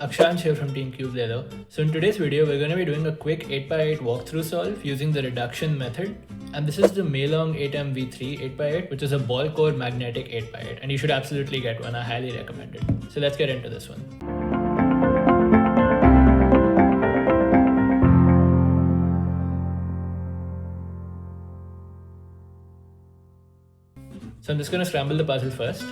Akshans here from Team Cubelelo. So in today's video, we're going to be doing a quick 8x8 walkthrough solve using the reduction method. And this is the Meilong 8MV3 8x8, which is a ball core magnetic 8x8. And you should absolutely get one. I highly recommend it. So let's get into this one. So I'm just going to scramble the puzzle first.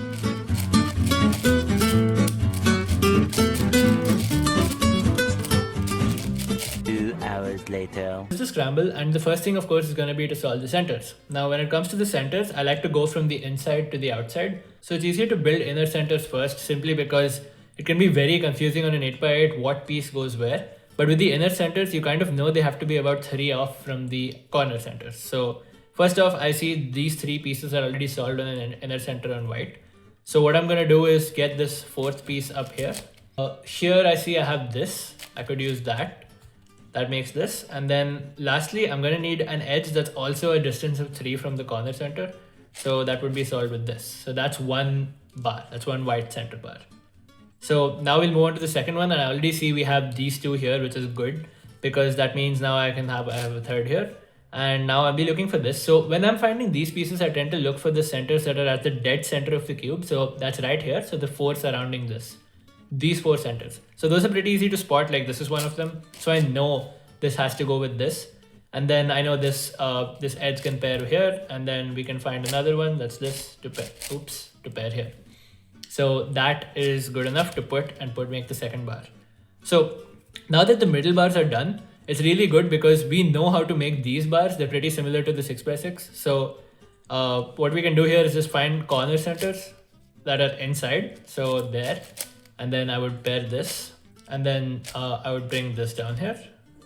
2 hours later. This is scramble, and the first thing of course is going to be to solve the centers. Now when it comes to the centers, I like to go from the inside to the outside. So it's easier to build inner centers first, simply because it can be very confusing on an 8x8 what piece goes where. But with the inner centers, you kind of know they have to be about 3 off from the corner centers. So first off, I see these 3 pieces are already solved on an inner center on white. So what I'm going to do is get this 4th piece up here. Here I see I have this. I could use that. That makes this. And then lastly, I'm going to need an edge that's also a distance of 3 from the corner center. So that would be solved with this. So that's one bar. That's one white center bar. So now we'll move on to the second one. And I already see we have these 2 here, which is good, because that means now I have a third here. And now I'll be looking for this. So when I'm finding these pieces, I tend to look for the centers that are at the dead center of the cube. So that's right here. So the 4 surrounding this. These 4 centers. So those are pretty easy to spot, like this is one of them. So I know this has to go with this. And then I know this this edge can pair here, and then we can find another one that's this to pair, to pair here. So that is good enough to make the second bar. So now that the middle bars are done, it's really good because we know how to make these bars. They're pretty similar to the 6x6. So what we can do here is just find corner centers that are inside. So there. And then I would pair this, and then I would bring this down here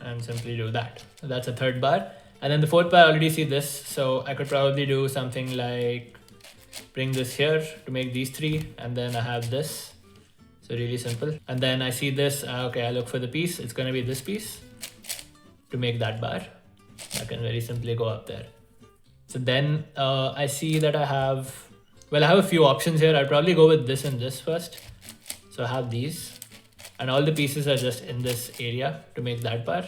and simply do that. So that's a third bar. And then the 4th bar, I already see this. So I could probably do something like bring this here to make these 3. And then I have this. So really simple. And then I see this. Okay, I look for the piece. It's going to be this piece to make that bar. I can very simply go up there. So then I see that I have a few options here. I'll probably go with this and this first. So I have these, and all the pieces are just in this area to make that bar.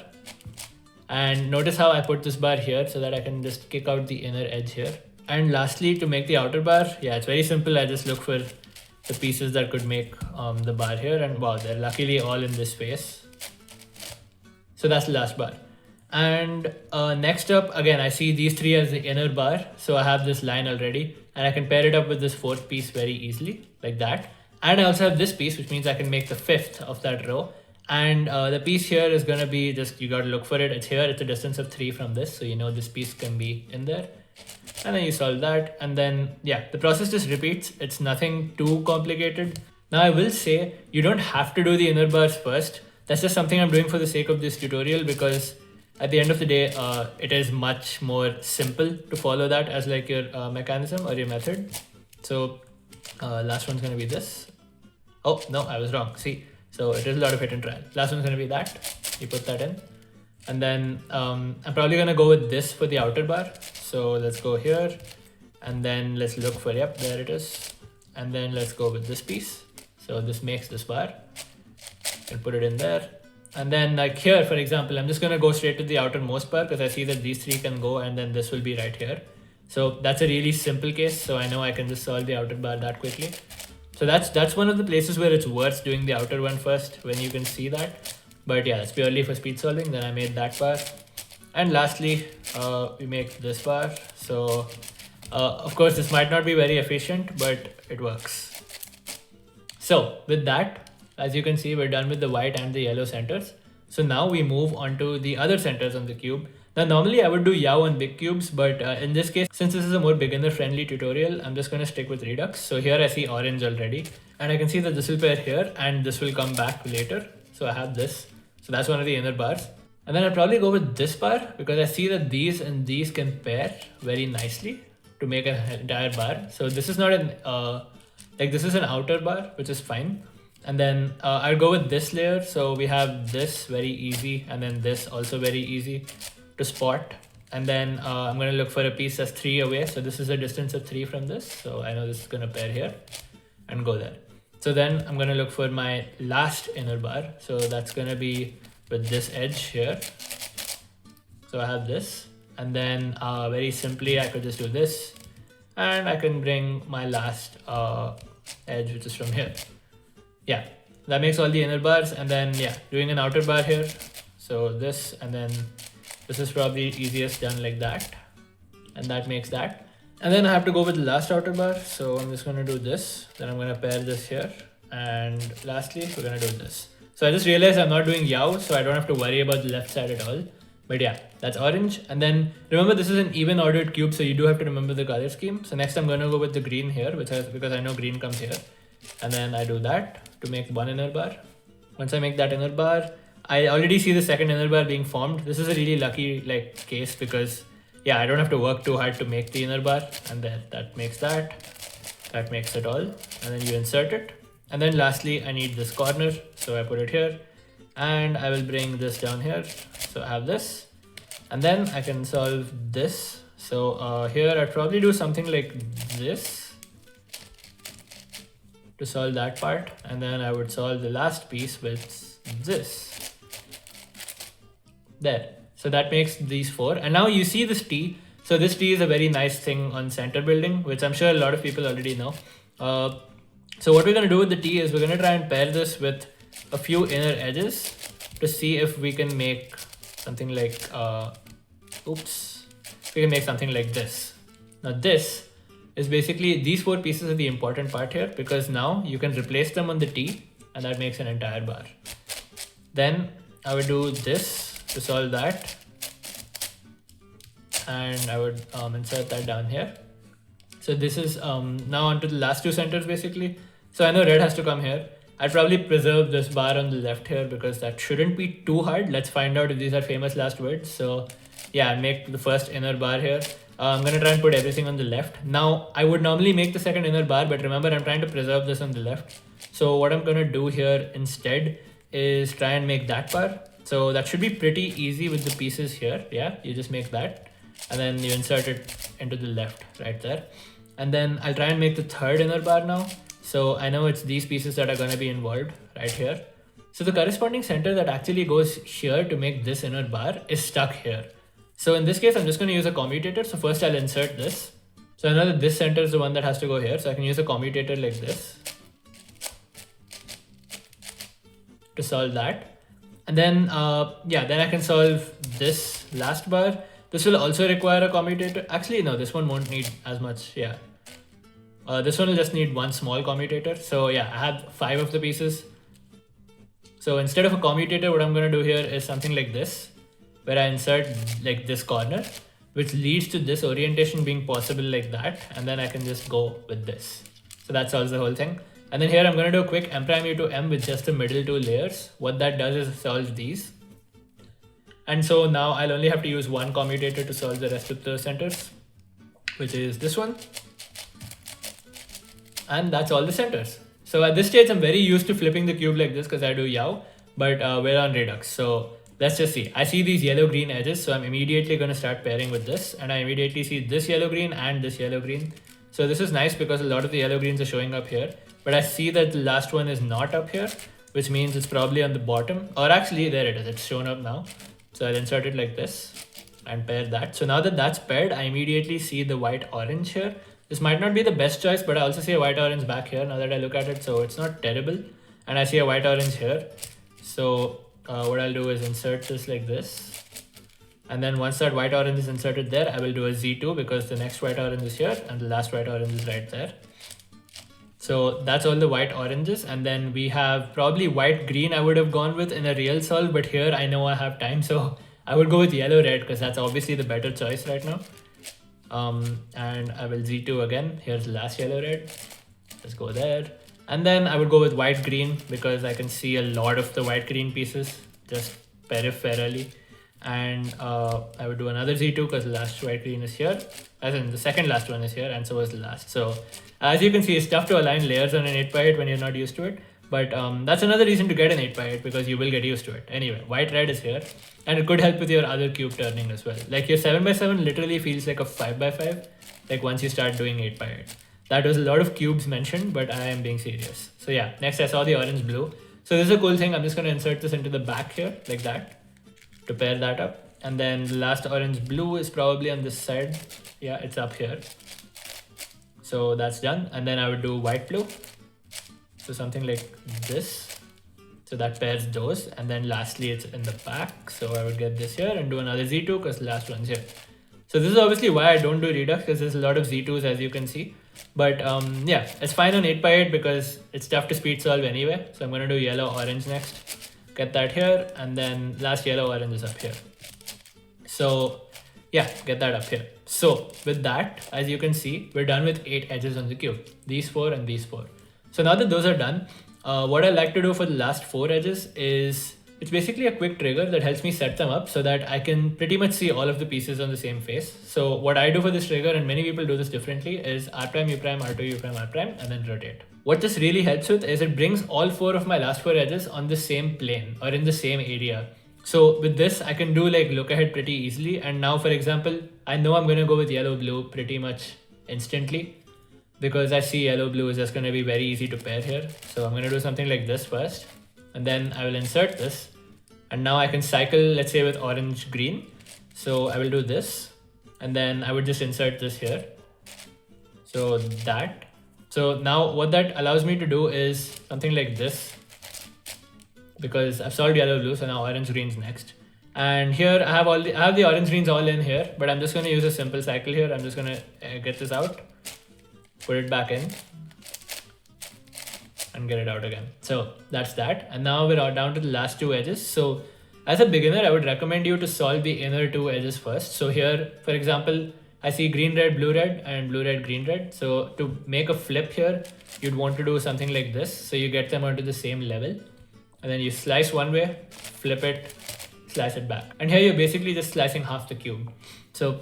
And notice how I put this bar here so that I can just kick out the inner edge here. And lastly, to make the outer bar, yeah, it's very simple. I just look for the pieces that could make the bar here, and wow, they're luckily all in this space. So that's the last bar. And next up, again, I see these 3 as the inner bar. So I have this line already, and I can pair it up with this 4th piece very easily, like that. And I also have this piece, which means I can make the 5th of that row. And the piece here is going to be just, you got to look for it. It's here. It's a distance of 3 from this. So you know this piece can be in there. And then you solve that. And then, yeah, the process just repeats. It's nothing too complicated. Now I will say you don't have to do the inner bars first. That's just something I'm doing for the sake of this tutorial, because at the end of the day, it is much more simple to follow that as like your mechanism or your method. So last one's going to be this. Oh, no, I was wrong. See, so it is a lot of hit and trial. Last one's going to be that. You put that in. And then I'm probably going to go with this for the outer bar. So let's go here. And then let's look for, yep, there it is. And then let's go with this piece. So this makes this bar. And put it in there. And then like here, for example, I'm just going to go straight to the outermost bar because I see that these 3 can go, and then this will be right here. So that's a really simple case. So I know I can just solve the outer bar that quickly. So that's one of the places where it's worth doing the outer one first, when you can see that. But yeah, it's purely for speed solving. Then I made that bar. And lastly, we make this bar. So of course, this might not be very efficient, but it works. So with that, as you can see, we're done with the white and the yellow centers. So now we move on to the other centers on the cube. Now, normally I would do Yao on big cubes, but in this case, since this is a more beginner-friendly tutorial, I'm just going to stick with Redux. So here I see orange already, and I can see that this will pair here, and this will come back later. So I have this. So that's one of the inner bars. And then I'll probably go with this bar, because I see that these and these can pair very nicely to make an entire bar. So this is not this is an outer bar, which is fine. And then I'll go with this layer. So we have this very easy, and then this also very easy to spot. And then I'm going to look for a piece that's 3 away. So this is a distance of 3 from this. So I know this is going to pair here and go there. So then I'm going to look for my last inner bar. So that's going to be with this edge here. So I have this, and then very simply I could just do this, and I can bring my last edge, which is from here. Yeah, that makes all the inner bars, and then yeah, doing an outer bar here. So this, and then this is probably easiest done like that, and that makes that. And then I have to go with the last outer bar. So I'm just going to do this, then I'm going to pair this here, and lastly we're going to do this. So I just realized I'm not doing yaw, so I don't have to worry about the left side at all. But yeah, that's orange. And then remember, this is an even ordered cube, so you do have to remember the color scheme. So next I'm going to go with the green here, because I know green comes here. And then I do that to make one inner bar. Once I make that inner bar, I already see the second inner bar being formed. This is a really lucky case, because yeah, I don't have to work too hard to make the inner bar. And then that makes that makes it all. And then you insert it. And then lastly, I need this corner. So I put it here, and I will bring this down here. So I have this, and then I can solve this. So here I'd probably do something like this to solve that part, and then I would solve the last piece with this. There. So that makes these four, and now you see this T. So this T is a very nice thing on center building, which I'm sure a lot of people already know. So what we're going to do with the T is we're going to try and pair this with a few inner edges to see if we can make something like, we can make something like this. Now this is basically, these four pieces are the important part here, because now you can replace them on the T, and that makes an entire bar. Then I would do this to solve that, and I would insert that down here. So this is now onto the last two centers basically. So I know red has to come here. I'd probably preserve this bar on the left here, because that shouldn't be too hard. Let's find out if these are famous last words. So yeah, I make the first inner bar here. I'm going to try and put everything on the left. Now I would normally make the second inner bar, but remember I'm trying to preserve this on the left. So what I'm going to do here instead is try and make that bar. So that should be pretty easy with the pieces here. Yeah, you just make that, and then you insert it into the left right there. And then I'll try and make the third inner bar now. So I know it's these pieces that are going to be involved right here. So the corresponding center that actually goes here to make this inner bar is stuck here. So in this case, I'm just going to use a commutator. So first I'll insert this. So I know that this center is the one that has to go here. So I can use a commutator like this to solve that. And then, yeah, then I can solve this last bar. This will also require a commutator. Actually, no, this one won't need as much. Yeah. This one will just need one small commutator. So yeah, I have 5 of the pieces. So instead of a commutator, what I'm going to do here is something like this, where I insert like this corner, which leads to this orientation being possible like that. And then I can just go with this. So that solves the whole thing. And then here I'm going to do a quick M prime U to M with just the middle 2 layers. What that does is solve these. And so now I'll only have to use one commutator to solve the rest of the centers, which is this one. And that's all the centers. So at this stage, I'm very used to flipping the cube like this because I do yaw, but we're on Redux. So let's just see. I see these yellow-green edges, so I'm immediately going to start pairing with this. And I immediately see this yellow-green and this yellow-green. So this is nice because a lot of the yellow-greens are showing up here. But I see that the last one is not up here, which means it's probably on the bottom. Or actually, there it is. It's shown up now. So I'll insert it like this and pair that. So now that that's paired, I immediately see the white-orange here. This might not be the best choice, but I also see a white-orange back here now that I look at it. So it's not terrible. And I see a white-orange here. So what I'll do is insert this like this. And then once that white-orange is inserted there, I will do a Z2 because the next white-orange is here and the last white-orange is right there. So that's all the white oranges. And then we have probably white green I would have gone with in a real solve, but here I know I have time. So I would go with yellow red because that's obviously the better choice right now. And I will Z2 again. Here's the last yellow red. Let's go there. And then I would go with white green because I can see a lot of the white green pieces just peripherally. And I would do another Z2 because the last white green is here. As in the second last one is here and so is the last. So as you can see, it's tough to align layers on an 8x8 when you're not used to it. But that's another reason to get an 8x8 because you will get used to it. Anyway, white red is here and it could help with your other cube turning as well. Like your 7x7 literally feels like a 5x5 like once you start doing 8x8. That was a lot of cubes mentioned, but I am being serious. So yeah, next I saw the orange blue. So this is a cool thing. I'm just going to insert this into the back here like that to pair that up. And then the last orange blue is probably on this side. Yeah, it's up here. So that's done. And then I would do white blue. So something like this. So that pairs those. And then lastly, it's in the back. So I would get this here and do another Z2 because the last one's here. So this is obviously why I don't do Redux, because there's a lot of Z2s as you can see. But yeah, it's fine on 8x8 because it's tough to speed solve anyway. So I'm going to do yellow, orange next. Get that here. And then last yellow, orange is up here. So yeah, get that up here. So with that, as you can see, we're done with 8 edges on the cube. These 4 and these 4. So now that those are done, what I like to do for the last 4 edges is it's basically a quick trigger that helps me set them up so that I can pretty much see all of the pieces on the same face. So what I do for this trigger, and many people do this differently, is R prime, U prime, R2, U prime, R prime, and then rotate. What this really helps with is it brings all 4 of my last 4 edges on the same plane or in the same area. So with this, I can do like look ahead pretty easily. And now, for example, I know I'm going to go with yellow blue pretty much instantly because I see yellow blue is just going to be very easy to pair here. So I'm going to do something like this first, and then I will insert this. And now I can cycle, let's say with orange green. So I will do this, and then I would just insert this here. So that. So now what that allows me to do is something like this, because I've solved yellow blue, so now orange green's next. And here I have the orange greens all in here, but I'm just going to use a simple cycle here. I'm just going to get this out, put it back in, and get it out again. So that's that. And now we're down to the last 2 edges. So as a beginner, I would recommend you to solve the inner 2 edges first. So here, for example, I see green, red, blue, red, and blue, red, green, red. So to make a flip here, you'd want to do something like this. So you get them onto the same level. And then you slice one way, flip it, slice it back. And here you're basically just slicing half the cube. So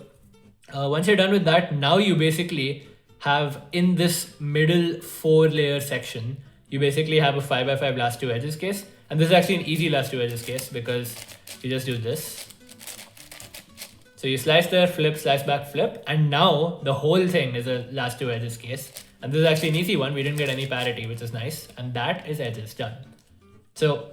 once you're done with that, now you basically have in this middle 4-layer section, you basically have a 5x5 last 2 edges case. And this is actually an easy last 2 edges case because you just do this. So you slice there, flip, slice back, flip. And now the whole thing is a last 2 edges case. And this is actually an easy one. We didn't get any parity, which is nice. And that is edges done. So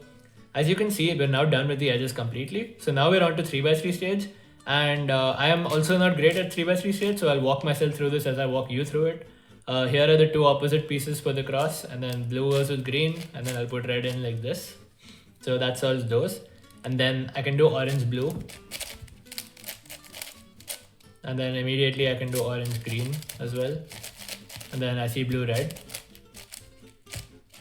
as you can see, we're now done with the edges completely. So now we're on to 3x3 stage. And I am also not great at 3x3 stage. So I'll walk myself through this as I walk you through it. Here are the 2 opposite pieces for the cross, and then blue goes with green, and then I'll put red in like this. So that solves those. And then I can do orange blue. And then immediately I can do orange green as well. And then I see blue red.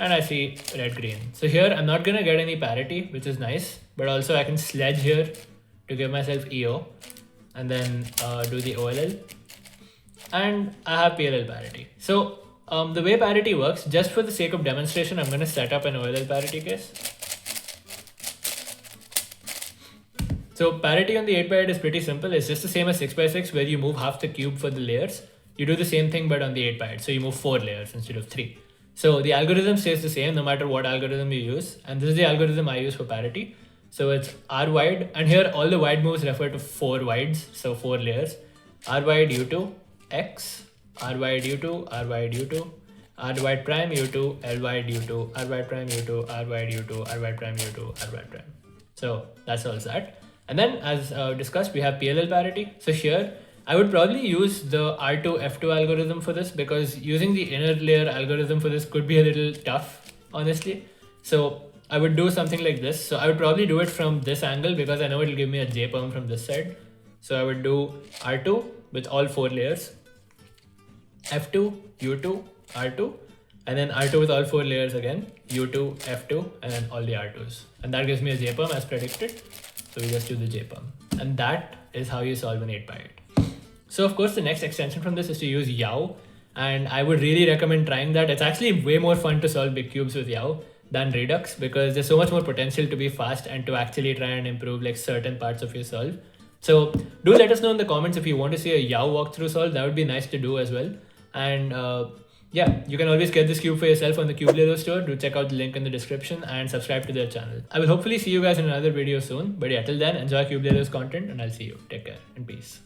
And I see red green. So here I'm not gonna get any parity, which is nice, but also I can sledge here to give myself EO, and then do the OLL, and I have PLL parity. So the way parity works, just for the sake of demonstration, I'm gonna set up an OLL parity case. So parity on the 8x8 is pretty simple. It's just the same as 6x6 where you move half the cube for the layers. You do the same thing but on the 8x8. So you move 4 layers instead of 3. So the algorithm stays the same no matter what algorithm you use. And this is the algorithm I use for parity. So it's R wide, and here all the wide moves refer to 4 wides, so 4 layers. R wide U2, X, R wide U2, R wide U2, R wide prime U2, L wide U2, R wide prime U2, R wide U2, R wide prime U2, R wide prime. So that's all that. And then as discussed, we have PLL parity. So here I would probably use the R2 F2 algorithm for this, because using the inner layer algorithm for this could be a little tough, honestly. So I would do something like this. So I would probably do it from this angle because I know it'll give me a J-perm from this side. So I would do R2 with all 4 layers, F2, U2, R2, and then R2 with all 4 layers again, U2, F2, and then all the R2s. And that gives me a J-perm as predicted. So we just do the J-perm. And that is how you solve an 8x8. So of course, the next extension from this is to use YAO. And I would really recommend trying that. It's actually way more fun to solve big cubes with YAO than Redux, because there's so much more potential to be fast and to actually try and improve like certain parts of your solve. So do let us know in the comments if you want to see a YAO walkthrough solve. That would be nice to do as well. And yeah, you can always get this cube for yourself on the Cubelelo store. Do check out the link in the description and subscribe to their channel. I will hopefully see you guys in another video soon. But yeah, till then, enjoy Cubelelo's content and I'll see you. Take care and peace.